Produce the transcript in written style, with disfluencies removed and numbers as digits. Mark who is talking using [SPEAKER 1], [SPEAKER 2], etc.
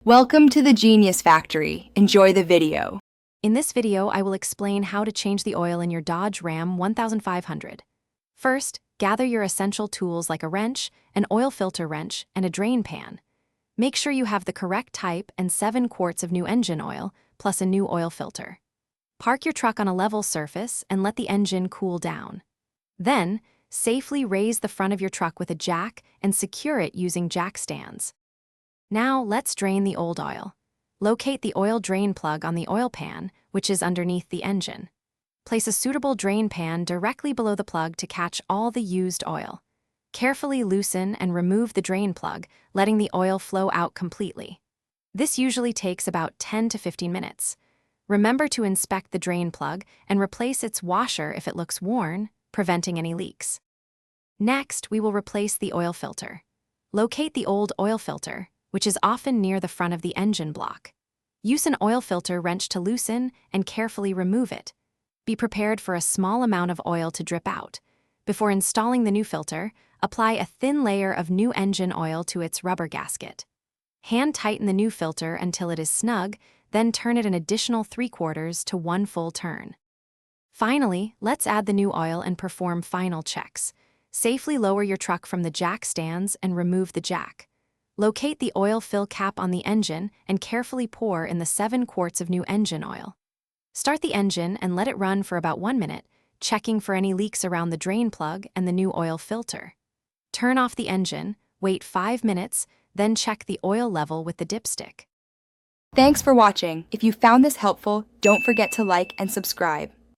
[SPEAKER 1] Welcome to the Genius Factory. Enjoy the video.
[SPEAKER 2] In this video, I will explain how to change the oil in your Dodge Ram 1500. First, gather your essential tools like a wrench, an oil filter wrench, and a drain pan. Make sure you have the correct type and 7 quarts of new engine oil, plus a new oil filter. Park your truck on a level surface and let the engine cool down. Then, safely raise the front of your truck with a jack and secure it using jack stands. Now, let's drain the old oil. Locate the oil drain plug on the oil pan, which is underneath the engine. Place a suitable drain pan directly below the plug to catch all the used oil. Carefully loosen and remove the drain plug, letting the oil flow out completely. This usually takes about 10 to 15 minutes. Remember to inspect the drain plug and replace its washer if it looks worn, preventing any leaks. Next, we will replace the oil filter. Locate the old oil filter, which is often near the front of the engine block. Use an oil filter wrench to loosen and carefully remove it. Be prepared for a small amount of oil to drip out. Before installing the new filter, apply a thin layer of new engine oil to its rubber gasket. Hand tighten the new filter until it is snug, then turn it an additional 3/4 to 1 full turn. Finally, let's add the new oil and perform final checks. Safely lower your truck from the jack stands and remove the jack. Locate the oil fill cap on the engine and carefully pour in the 7 quarts of new engine oil. Start the engine and let it run for about 1 minute, checking for any leaks around the drain plug and the new oil filter. Turn off the engine, wait 5 minutes, then check the oil level with the dipstick.
[SPEAKER 1] Thanks for watching. If you found this helpful, don't forget to like and subscribe.